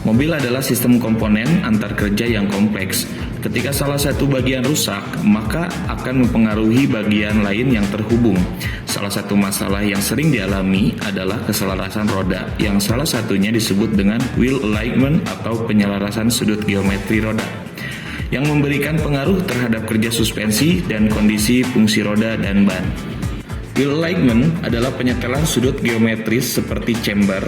Mobil adalah sistem komponen antar kerja yang kompleks. Ketika salah satu bagian rusak, maka akan mempengaruhi bagian lain yang terhubung. Salah satu masalah yang sering dialami adalah keselarasan roda, yang salah satunya disebut dengan wheel alignment atau penyelarasan sudut geometri roda, yang memberikan pengaruh terhadap kerja suspensi dan kondisi fungsi roda dan ban. Wheel alignment adalah penyetelan sudut geometris seperti chamber,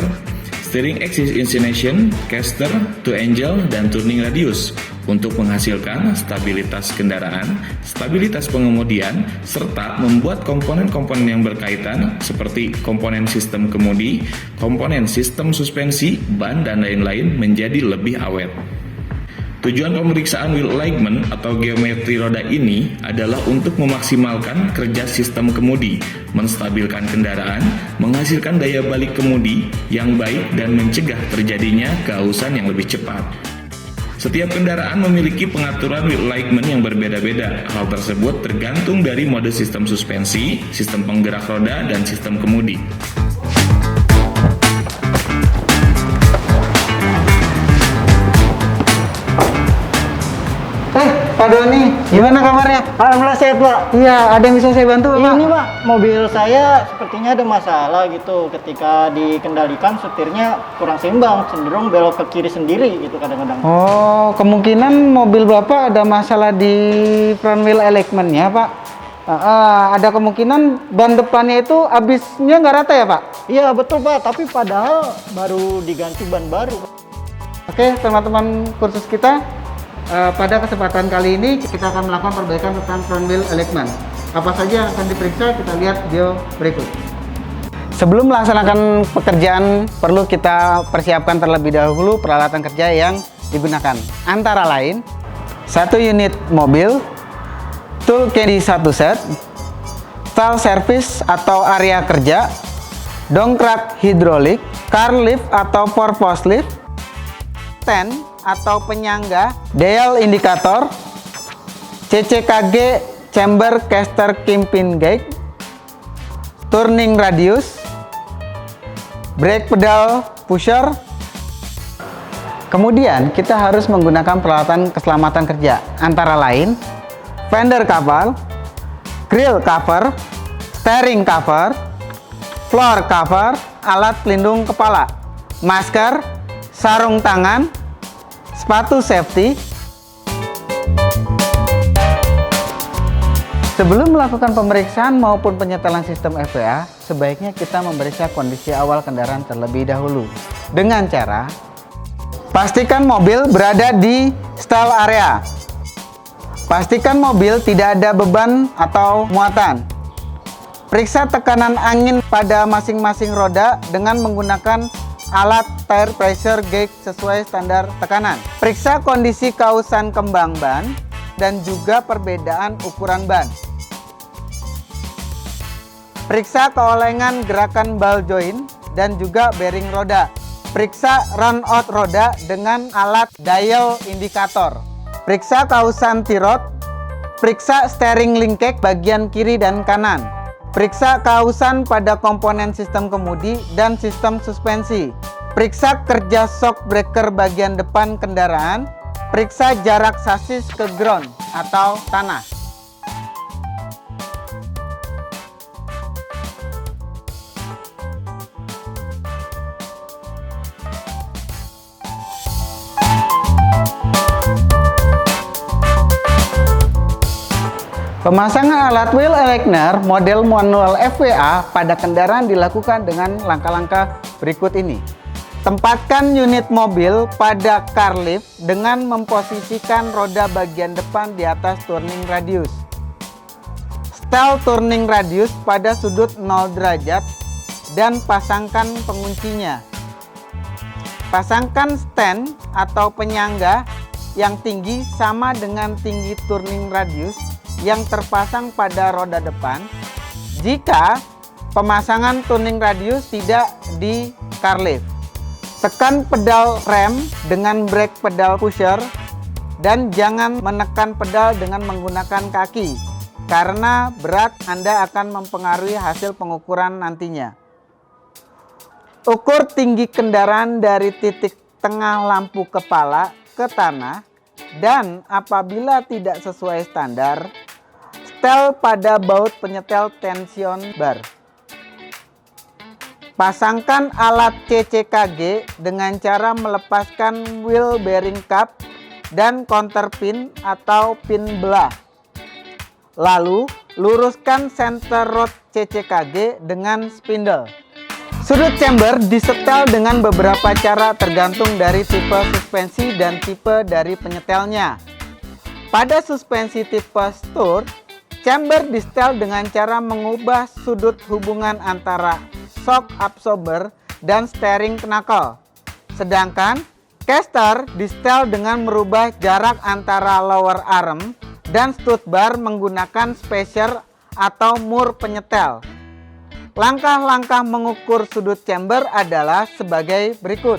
steering axis inclination, caster, to angle, dan turning radius untuk menghasilkan stabilitas kendaraan, stabilitas pengemudian, serta membuat komponen-komponen yang berkaitan seperti komponen sistem kemudi, komponen sistem suspensi, ban, dan lain-lain menjadi lebih awet. Tujuan pemeriksaan wheel alignment atau geometri roda ini adalah untuk memaksimalkan kerja sistem kemudi, menstabilkan kendaraan, menghasilkan daya balik kemudi yang baik, dan mencegah terjadinya keausan yang lebih cepat. Setiap kendaraan memiliki pengaturan wheel alignment yang berbeda-beda. Hal tersebut tergantung dari mode sistem suspensi, sistem penggerak roda, dan sistem kemudi. Pak Doni, gimana kabarnya? Alhamdulillah sehat, Pak. Iya, ada yang bisa saya bantu, Pak? Ini, Pak, mobil saya sepertinya ada masalah gitu. Ketika dikendalikan, setirnya kurang seimbang, cenderung belok ke kiri sendiri gitu kadang-kadang. Oh, kemungkinan mobil Bapak ada masalah di front wheel alignment-nya, Pak. Ada kemungkinan ban depannya itu habisnya nggak rata ya, Pak? Iya, betul, Pak. Tapi padahal baru diganti ban baru. Oke, teman-teman kursus kita, pada kesempatan kali ini kita akan melakukan perbaikan tentang front wheel alignment. Apa saja yang akan diperiksa, kita lihat video berikut. Sebelum melaksanakan pekerjaan, perlu kita persiapkan terlebih dahulu peralatan kerja yang digunakan. Antara lain, 1 unit mobil, tool caddy 1 set, stall service atau area kerja, dongkrak hidrolik, car lift atau purpose lift, stand atau penyangga, dial indikator, CCKG chamber caster kingpin gauge, turning radius, brake pedal pusher. Kemudian kita harus menggunakan peralatan keselamatan kerja, antara lain fender cover, grill cover, steering cover, floor cover, alat pelindung kepala, masker, sarung tangan, sepatu safety. Sebelum melakukan pemeriksaan maupun penyetelan sistem FPA, sebaiknya kita memeriksa kondisi awal kendaraan terlebih dahulu. Dengan cara, pastikan mobil berada di stall area. Pastikan mobil tidak ada beban atau muatan. Periksa tekanan angin pada masing-masing roda dengan menggunakan alat tire pressure gauge sesuai standar tekanan. Periksa kondisi kausan kembang ban dan juga perbedaan ukuran ban. Periksa keolengan gerakan ball joint dan juga bearing roda. Periksa run out roda dengan alat dial indikator. Periksa kausan tirot. Periksa steering linkage bagian kiri dan kanan. Periksa kausan pada komponen sistem kemudi dan sistem suspensi. Periksa kerja shock breaker bagian depan kendaraan. Periksa jarak sasis ke ground atau tanah. Pemasangan alat wheel aligner model manual FWA pada kendaraan dilakukan dengan langkah-langkah berikut ini. Tempatkan unit mobil pada car lift dengan memposisikan roda bagian depan di atas turning radius. Setel turning radius pada sudut 0 derajat dan pasangkan penguncinya. Pasangkan stand atau penyangga yang tinggi sama dengan tinggi turning radius yang terpasang pada roda depan jika pemasangan turning radius tidak di car lift. Tekan pedal rem dengan brake pedal pusher dan jangan menekan pedal dengan menggunakan kaki karena berat Anda akan mempengaruhi hasil pengukuran nantinya. Ukur tinggi kendaraan dari titik tengah lampu kepala ke tanah, dan apabila tidak sesuai standar, setel pada baut penyetel tension bar. Pasangkan alat CCKG dengan cara melepaskan wheel bearing cup dan counter pin atau pin belah. Lalu, luruskan center rod CCKG dengan spindle. Sudut chamber disetel dengan beberapa cara tergantung dari tipe suspensi dan tipe dari penyetelnya. Pada suspensi tipe Stur, chamber disetel dengan cara mengubah sudut hubungan antara shock absorber dan steering knuckle. Sedangkan caster disetel dengan merubah jarak antara lower arm dan stud bar menggunakan spacer atau mur penyetel. Langkah-langkah mengukur sudut chamber adalah sebagai berikut.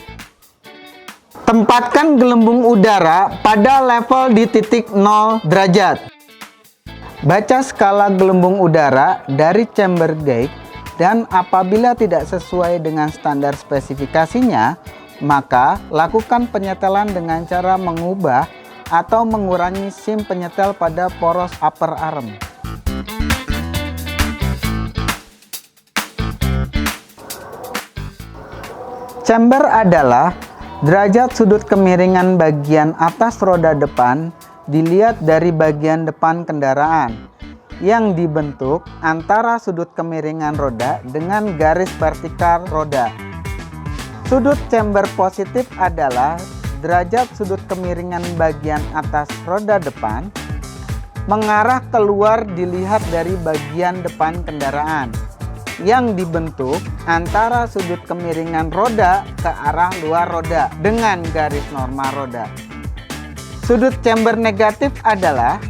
Tempatkan gelembung udara pada level di titik 0 derajat. Baca skala gelembung udara dari chamber gauge, dan apabila tidak sesuai dengan standar spesifikasinya, maka lakukan penyetelan dengan cara mengubah atau mengurangi sim penyetel pada poros upper arm. Chamber adalah derajat sudut kemiringan bagian atas roda depan dilihat dari bagian depan kendaraan, yang dibentuk antara sudut kemiringan roda dengan garis vertikal roda. Sudut chamber positif adalah derajat sudut kemiringan bagian atas roda depan mengarah keluar dilihat dari bagian depan kendaraan, yang dibentuk antara sudut kemiringan roda ke arah luar roda dengan garis normal roda. Sudut chamber negatif adalah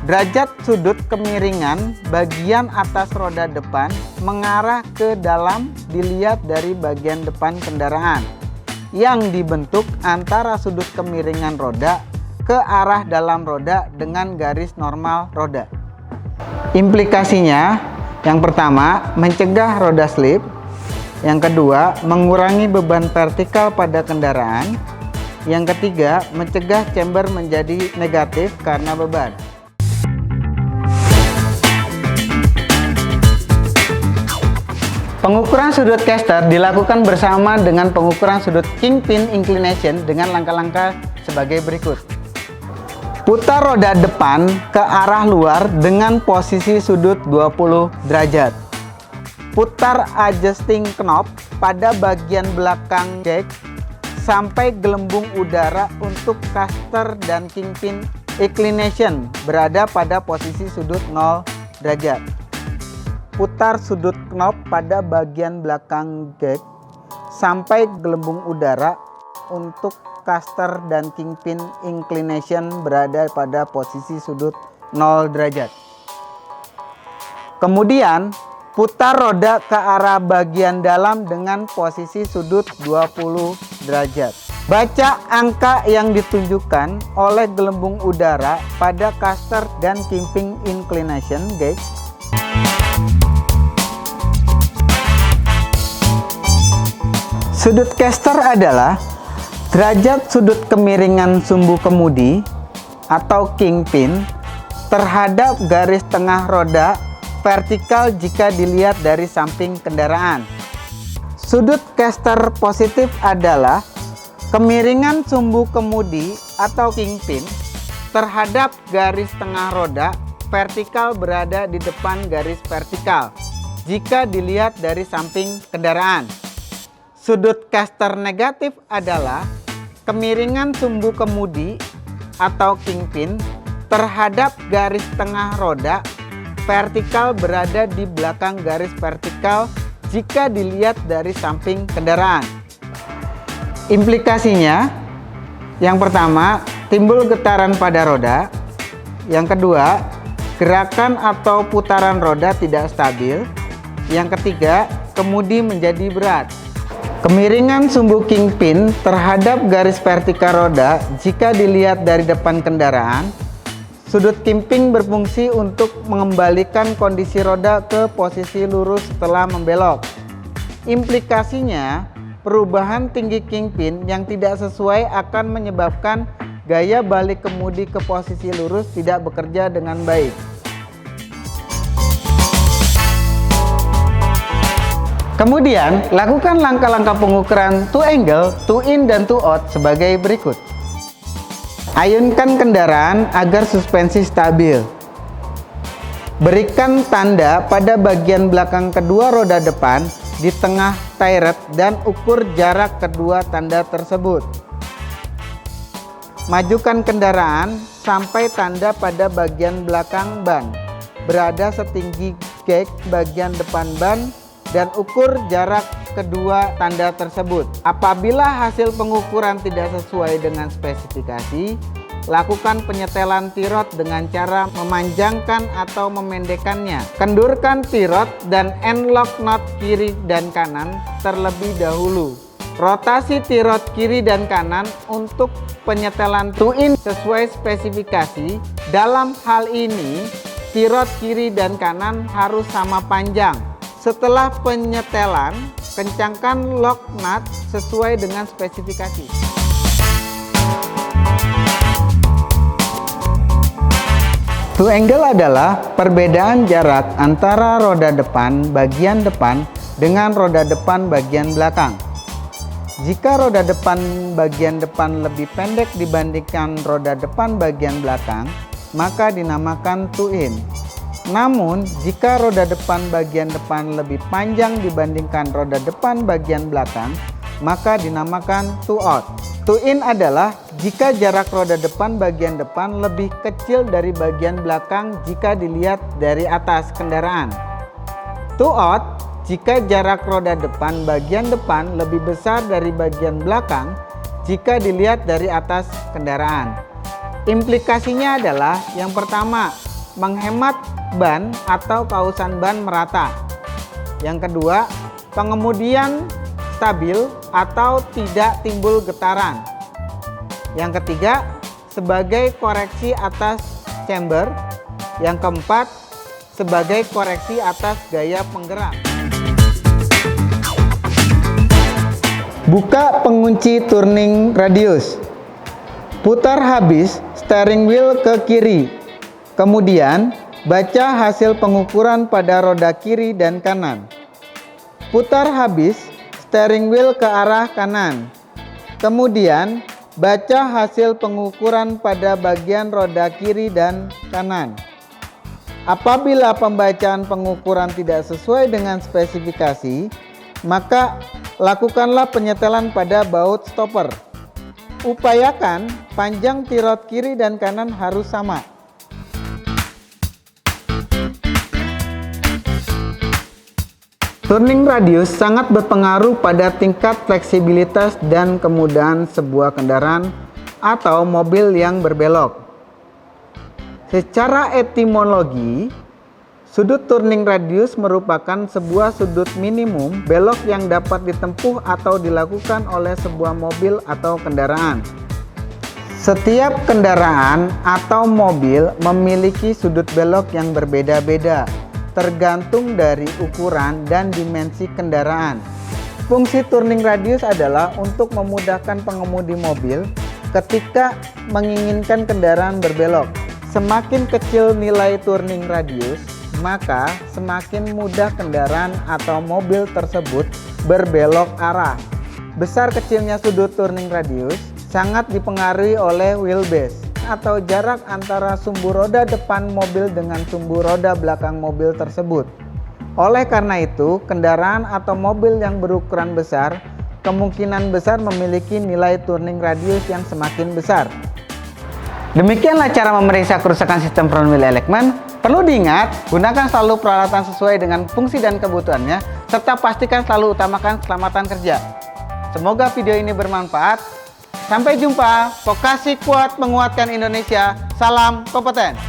derajat sudut kemiringan bagian atas roda depan mengarah ke dalam dilihat dari bagian depan kendaraan, yang dibentuk antara sudut kemiringan roda ke arah dalam roda dengan garis normal roda. Implikasinya, yang pertama, mencegah roda slip. Yang kedua, mengurangi beban vertikal pada kendaraan. Yang ketiga, mencegah chamber menjadi negatif karena beban. Pengukuran sudut caster dilakukan bersama dengan pengukuran sudut kingpin inclination dengan langkah-langkah sebagai berikut. Putar roda depan ke arah luar dengan posisi sudut 20 derajat. Putar adjusting knob pada bagian belakang jack sampai gelembung udara untuk caster dan kingpin inclination berada pada posisi sudut 0 derajat. Putar sudut knob pada bagian belakang gate sampai gelembung udara untuk caster dan kingpin inclination berada pada posisi sudut 0 derajat. Kemudian putar roda ke arah bagian dalam dengan posisi sudut 20 derajat. Baca angka yang ditunjukkan oleh gelembung udara pada caster dan kingpin inclination gauge. Sudut caster adalah derajat sudut kemiringan sumbu kemudi atau kingpin terhadap garis tengah roda vertikal jika dilihat dari samping kendaraan. Sudut caster positif adalah kemiringan sumbu kemudi atau kingpin terhadap garis tengah roda vertikal berada di depan garis vertikal jika dilihat dari samping kendaraan. Sudut caster negatif adalah kemiringan sumbu kemudi atau kingpin terhadap garis tengah roda vertikal berada di belakang garis vertikal jika dilihat dari samping kendaraan. Implikasinya, yang pertama, timbul getaran pada roda. Yang kedua, gerakan atau putaran roda tidak stabil. Yang ketiga, kemudi menjadi berat. Kemiringan sumbu kingpin terhadap garis vertikal roda jika dilihat dari depan kendaraan. Sudut kingpin berfungsi untuk mengembalikan kondisi roda ke posisi lurus setelah membelok. Implikasinya, perubahan tinggi kingpin yang tidak sesuai akan menyebabkan gaya balik kemudi ke posisi lurus tidak bekerja dengan baik. Kemudian, lakukan langkah-langkah pengukuran to angle, to in, dan to out sebagai berikut. Ayunkan kendaraan agar suspensi stabil. Berikan tanda pada bagian belakang kedua roda depan di tengah tayret dan ukur jarak kedua tanda tersebut. Majukan kendaraan sampai tanda pada bagian belakang ban berada setinggi gag bagian depan ban dan ukur jarak kedua tanda tersebut. Apabila hasil pengukuran tidak sesuai dengan spesifikasi, lakukan penyetelan tirot dengan cara memanjangkan atau memendekkannya. Kendurkan tirot dan end lock knot kiri dan kanan terlebih dahulu. Rotasi tirot kiri dan kanan untuk penyetelan to in sesuai spesifikasi. Dalam hal ini, tirot kiri dan kanan harus sama panjang. Setelah penyetelan, kencangkan lock nut sesuai dengan spesifikasi. To angle adalah perbedaan jarak antara roda depan bagian depan dengan roda depan bagian belakang. Jika roda depan bagian depan lebih pendek dibandingkan roda depan bagian belakang, maka dinamakan to in. Namun, jika roda depan bagian depan lebih panjang dibandingkan roda depan bagian belakang, maka dinamakan to out. To in adalah jika jarak roda depan bagian depan lebih kecil dari bagian belakang jika dilihat dari atas kendaraan. To out jika jarak roda depan bagian depan lebih besar dari bagian belakang jika dilihat dari atas kendaraan. Implikasinya adalah yang pertama, menghemat ban atau kausan ban merata. Yang kedua, pengemudian stabil atau tidak timbul getaran. Yang ketiga, sebagai koreksi atas chamber. Yang keempat, sebagai koreksi atas gaya penggerak. Buka pengunci turning radius. Putar habis steering wheel ke kiri. Kemudian, baca hasil pengukuran pada roda kiri dan kanan. Putar habis steering wheel ke arah kanan. Kemudian, baca hasil pengukuran pada bagian roda kiri dan kanan. Apabila pembacaan pengukuran tidak sesuai dengan spesifikasi, maka lakukanlah penyetelan pada baut stopper. Upayakan panjang tirot kiri dan kanan harus sama. Turning radius sangat berpengaruh pada tingkat fleksibilitas dan kemudahan sebuah kendaraan atau mobil yang berbelok. Secara etimologi, sudut turning radius merupakan sebuah sudut minimum belok yang dapat ditempuh atau dilakukan oleh sebuah mobil atau kendaraan. Setiap kendaraan atau mobil memiliki sudut belok yang berbeda-beda, tergantung dari ukuran dan dimensi kendaraan. Fungsi turning radius adalah untuk memudahkan pengemudi mobil ketika menginginkan kendaraan berbelok. Semakin kecil nilai turning radius, maka semakin mudah kendaraan atau mobil tersebut berbelok arah. Besar kecilnya sudut turning radius sangat dipengaruhi oleh wheelbase atau jarak antara sumbu roda depan mobil dengan sumbu roda belakang mobil tersebut. Oleh karena itu, kendaraan atau mobil yang berukuran besar kemungkinan besar memiliki nilai turning radius yang semakin besar. Demikianlah cara memeriksa kerusakan sistem front wheel Elecman. Perlu diingat, gunakan selalu peralatan sesuai dengan fungsi dan kebutuhannya, serta pastikan selalu utamakan keselamatan kerja. Semoga video ini bermanfaat. Sampai jumpa. Vokasi kuat menguatkan Indonesia. Salam kompeten.